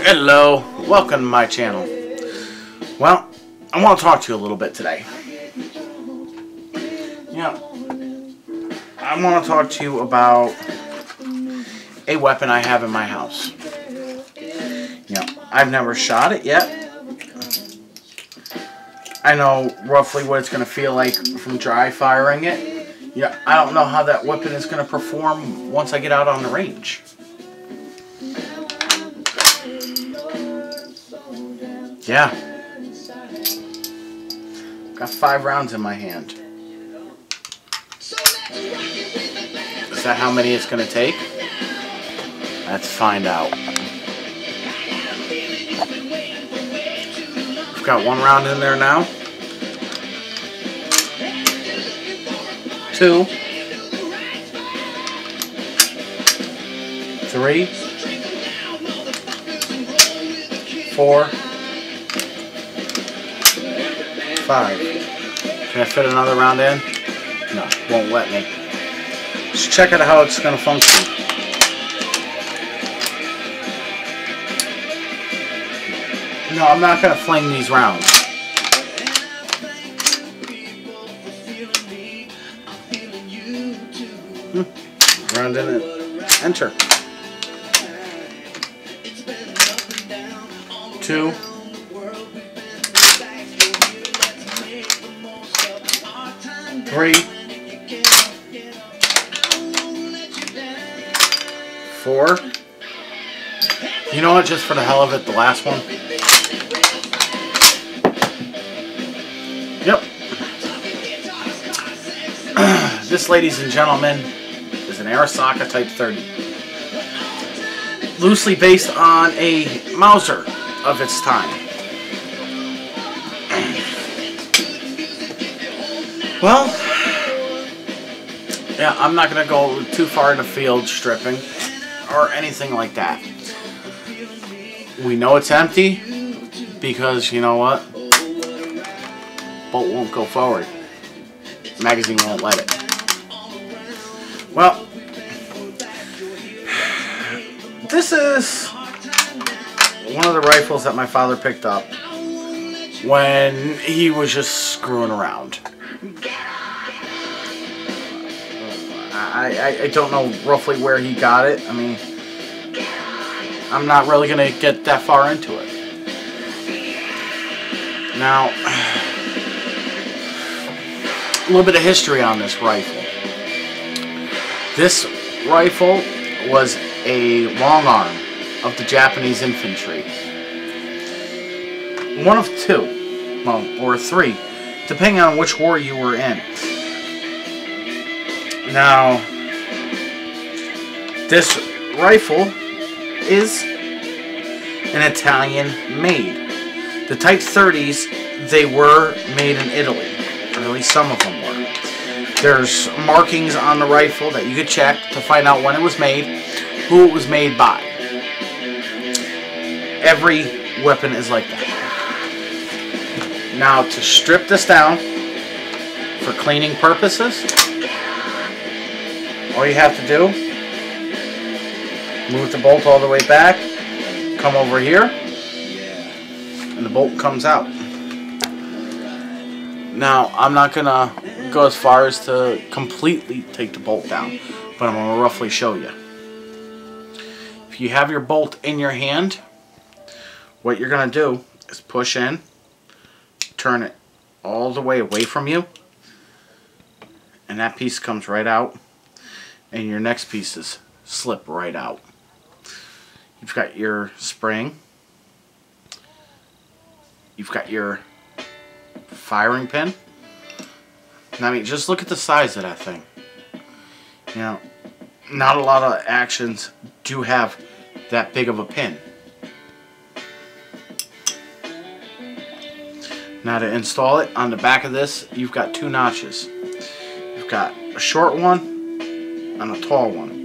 Hello, welcome to my channel. Well, I want to talk to you a little bit today. I want to talk to you about a weapon I have in my house. I've never shot it yet. I know roughly what it's going to feel like from dry firing it. I don't know how that weapon is going to perform once I get out on the range. Yeah. Got 5 rounds in my hand. Is that how many it's going to take? Let's find out. We've got 1 round in there now. 2. 3. 4. 5. Can I fit another round in? No, won't let me. Let's check out how it's going to function. No, I'm not going to fling these rounds. Round in it. Enter. 2. 3. 4. You know what? Just for the hell of it, the last one. Yep. This, ladies and gentlemen, is an Arisaka Type 30. Loosely based on a Mauser of its time. Well, yeah, I'm not going to go too far into field stripping or anything like that. We know it's empty because, you know what? Bolt won't go forward. Magazine won't let it. Well, this is one of the rifles that my father picked up when he was just screwing around. I don't know roughly where he got it. I mean, I'm not really going to get that far into it. Now, a little bit of history on this rifle. This rifle was a long arm of the Japanese infantry. One of 2, well, or 3, depending on which war you were in. Now, this rifle is an Italian made. The Type 30s, they were made in Italy, or at least some of them were. There's markings on the rifle that you could check to find out when it was made, who it was made by. Every weapon is like that. Now, to strip this down for cleaning purposes, all you have to do, move the bolt all the way back, come over here, and the bolt comes out. Now, I'm not going to go as far as to completely take the bolt down, but I'm going to roughly show you. If you have your bolt in your hand, what you're going to do is push in, turn it all the way away from you, and that piece comes right out, and your next pieces slip right out. You've got your spring, you've got your firing pin. I mean, just look at the size of that thing. Not a lot of actions do have that big of a pin. Now, to install it, on the back of this, you've got 2 notches. You've got a short one and a tall one.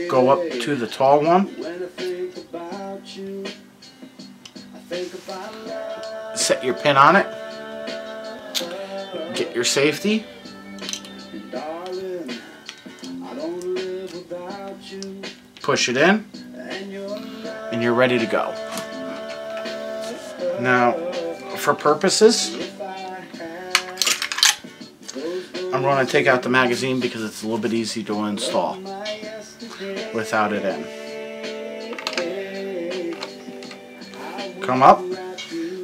Go up to the tall one. Set your pin on it. Get your safety. push it in, and and you're ready to go. Now, for purposes, I'm going to take out the magazine because it's a little bit easy to install without it in. Come up.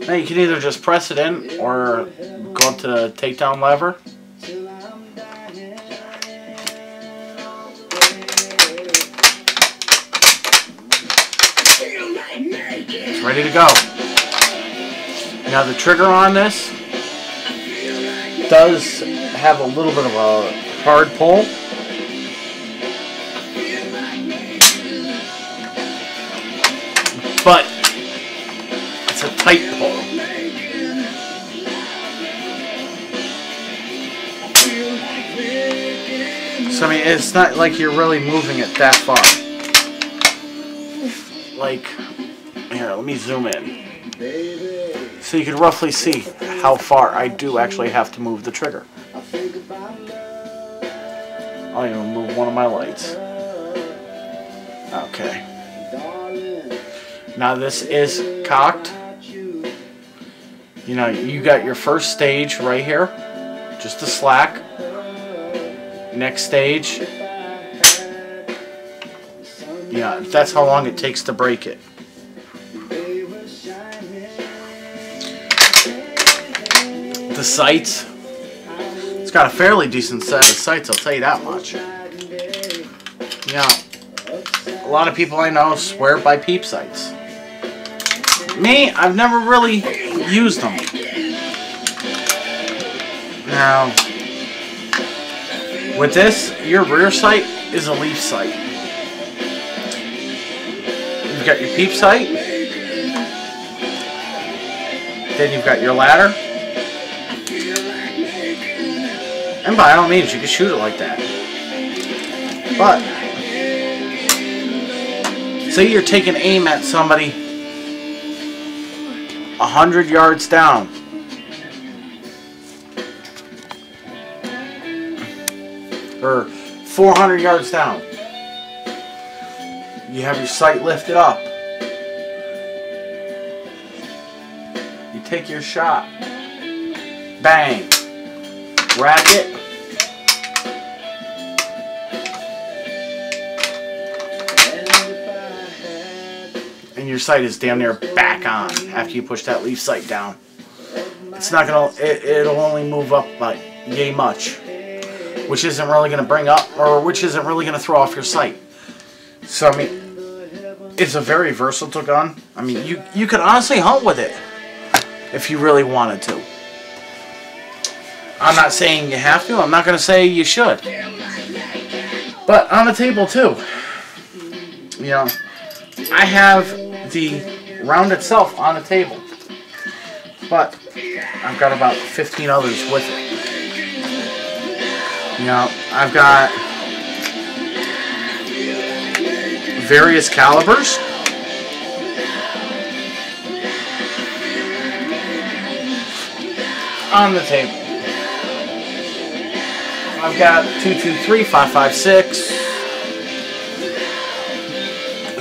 Now you can either just press it in or go up to the takedown lever. It's ready to go. Now the trigger on this does have a little bit of a hard pull. But it's a tight pull. So I mean, it's not like you're really moving it that far. Like, here, let me zoom in. So you can roughly see how far I do actually have to move the trigger. I'll even move one of my lights. Okay. Now this is cocked. You know, you got your first stage right here. Just a slack. Next stage. Yeah, that's how long it takes to break it. The sights. It's got a fairly decent set of sights, I'll tell you that much. Yeah, a lot of people I know swear by peep sights. Me, I've never really used them. Now, with this, your rear sight is a leaf sight. You've got your peep sight. Then you've got your ladder. And by all means, you can shoot it like that. But, say you're taking aim at somebody 100 yards down. Or 400 yards down. You have your sight lifted up. You take your shot. Bang. Rack it. And your sight is damn near back on after you push that leaf sight down. It's not gonna, it'll only move up by yay much, which isn't really gonna bring up, or which isn't really gonna throw off your sight. So I mean, it's a very versatile gun. I mean, you could honestly hunt with it if you really wanted to. I'm not saying you have to. I'm not going to say you should. But on the table too. You know, I have the round itself on the table. But I've got about 15 others with it. You know, I've got various calibers. On the table. I've got 223, 556,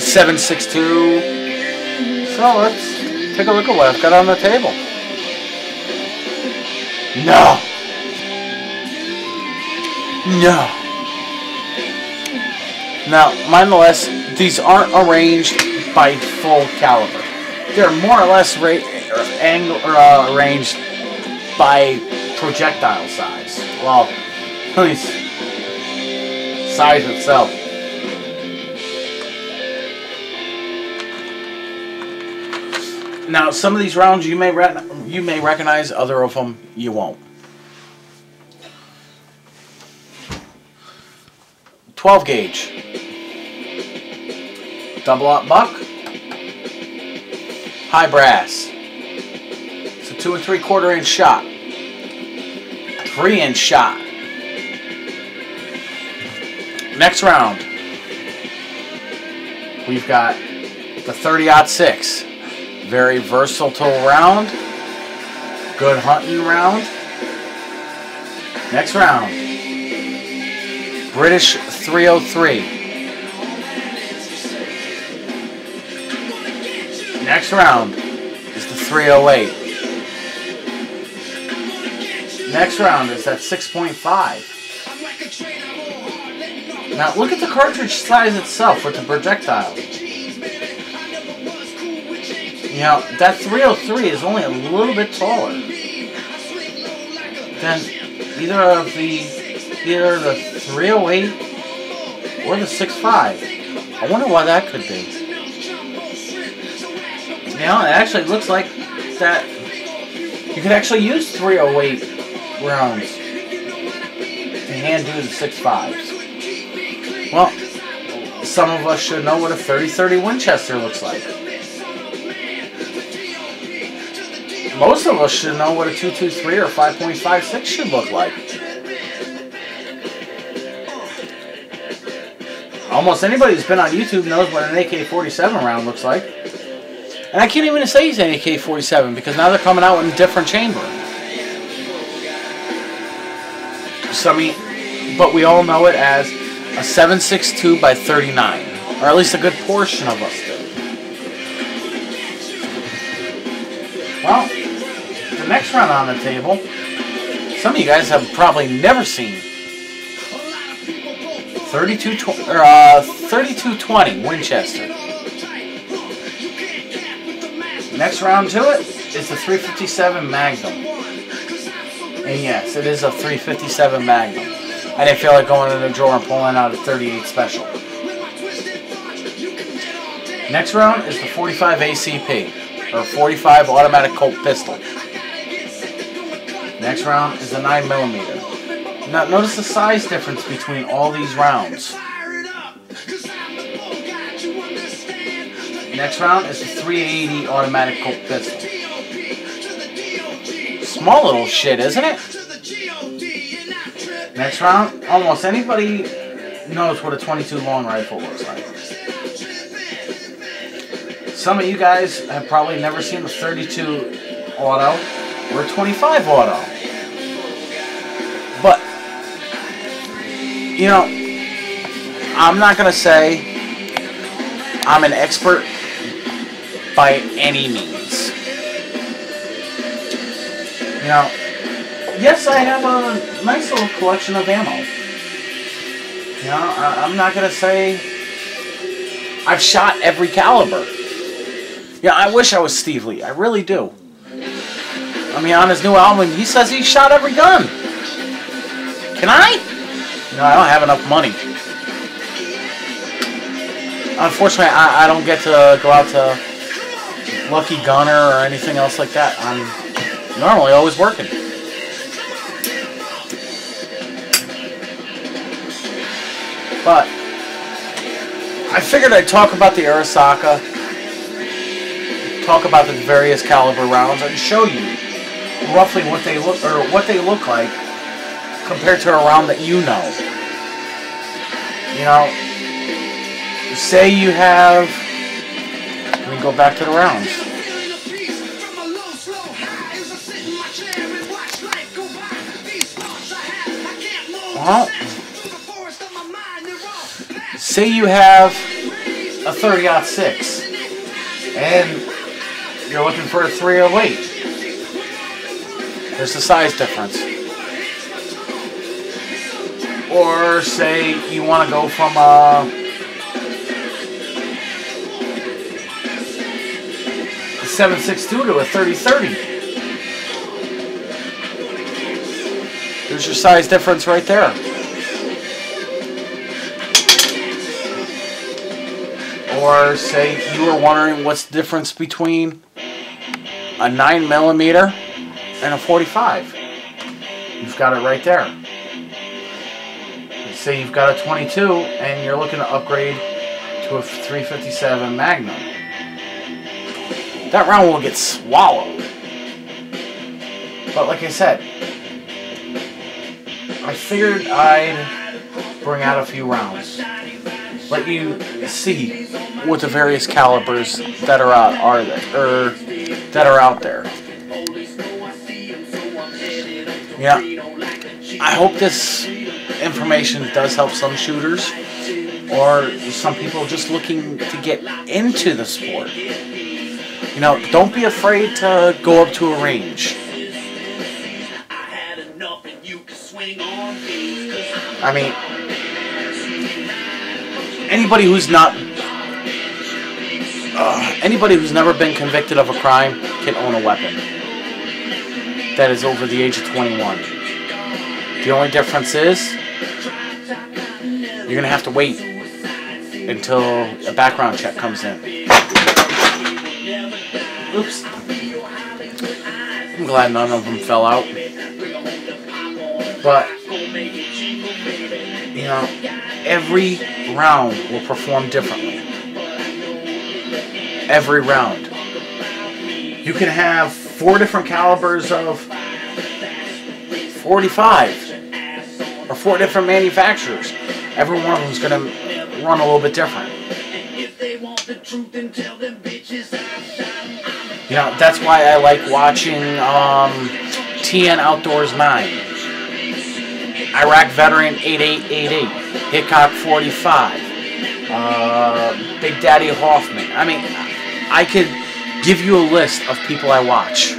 762. So let's take a look at what I've got on the table. No. No. Now, nonetheless, these aren't arranged by full caliber. They're more or less arranged by projectile size. Well, at least size itself. Now, some of these rounds you may recognize, other of them you won't. 12 gauge, double-aught buck, high brass. It's a 2 3/4 inch shot, 3-inch shot. Next round, we've got the 30-06. Very versatile round. Good hunting round. Next round, British 303. Next round is the 308. Next round is that 6.5. Now look at the cartridge size itself with the projectile. You know, that 303 is only a little bit taller than either the 308 or the 6.5. I wonder why that could be. You know, it actually looks like that you could actually use 308 rounds to hand do the 6.5s. Well, some of us should know what a 30-30 Winchester looks like. Most of us should know what a 223 or 5.56 should look like. Almost anybody who's been on YouTube knows what an AK-47 round looks like. And I can't even say it's an AK-47 because now they're coming out with a different chamber. But we all know it as a 7.62 by 39, or at least a good portion of us do. Well, the next round on the table, some of you guys have probably never seen. 3220 Winchester. Next round to it is the 357 Magnum. And yes, it is a 357 Magnum. I didn't feel like going in the drawer and pulling out a 38 Special. Next round is the 45 ACP, or 45 Automatic Colt Pistol. Next round is the 9mm. Now, notice the size difference between all these rounds. Next round is the 380 Automatic Colt Pistol. Small little shit, isn't it? Next round, almost anybody knows what a 22 long rifle looks like. Some of you guys have probably never seen a 32 auto or a 25 auto. But, you know, I'm not going to say I'm an expert by any means. You know, yes, I have a nice little collection of ammo. You know, I'm not going to say I've shot every caliber. Yeah, I wish I was Steve Lee. I really do. I mean, on his new album, he says he shot every gun. Can I? No, I don't have enough money. Unfortunately, I don't get to go out to Lucky Gunner or anything else like that. I'm normally always working. But I figured I'd talk about the Arisaka, talk about the various caliber rounds, and show you roughly what they look like compared to a round that you know. You know, say you have. Let me go back to the rounds. Well, say you have a 30-06 and you're looking for a 308. There's a size difference. Or say you want to go from a 7.62 to a 30-30. There's your size difference right there. Or say you were wondering what's the difference between a 9mm and a 45. You've got it right there. Say you've got a 22 and you're looking to upgrade to a 357 Magnum. That round will get swallowed. But like I said, I figured I'd bring out a few rounds. Let you see what the various calibers that are out there. Yeah, I hope this information does help some shooters or some people just looking to get into the sport. You know, don't be afraid to go up to a range. I mean, anybody who's never been convicted of a crime can own a weapon that is over the age of 21. The only difference is you're going to have to wait until a background check comes in. Oops. I'm glad none of them fell out. But, you know, every round will perform differently. Every round. You can have 4 different calibers of 45 or 4 different manufacturers. Every one of them is going to run a little bit different. You know, that's why I like watching TN Outdoors 9, Iraq Veteran 8888, Hickok 45, Big Daddy Hoffman. I mean, I could give you a list of people I watch.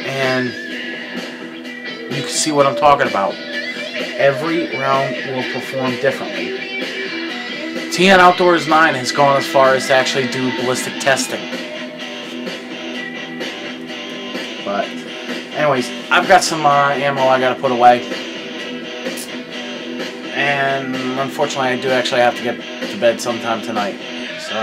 And you can see what I'm talking about. Every round will perform differently. TN Outdoors 9 has gone as far as to actually do ballistic testing. But, anyways, I've got some ammo I gotta put away. And unfortunately, I do actually have to get to bed sometime tonight. So,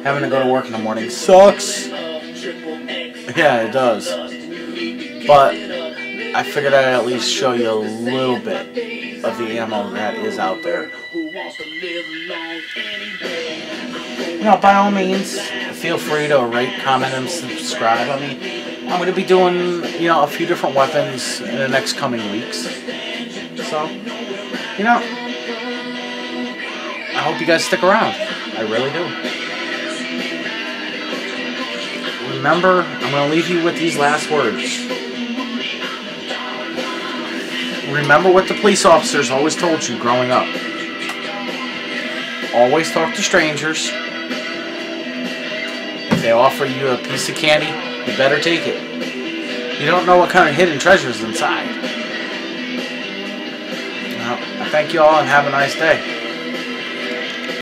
having to go to work in the morning sucks. Yeah, it does. But I figured I'd at least show you a little bit of the ammo that is out there. You know, by all means, feel free to rate, comment, and subscribe. I mean, I'm going to be doing, you know, a few different weapons in the next coming weeks. So, you know, I hope you guys stick around. I really do. Remember, I'm going to leave you with these last words. Remember what the police officers always told you growing up. Always talk to strangers. If they offer you a piece of candy, you better take it. You don't know what kind of hidden treasure is inside. Well, I thank you all and have a nice day.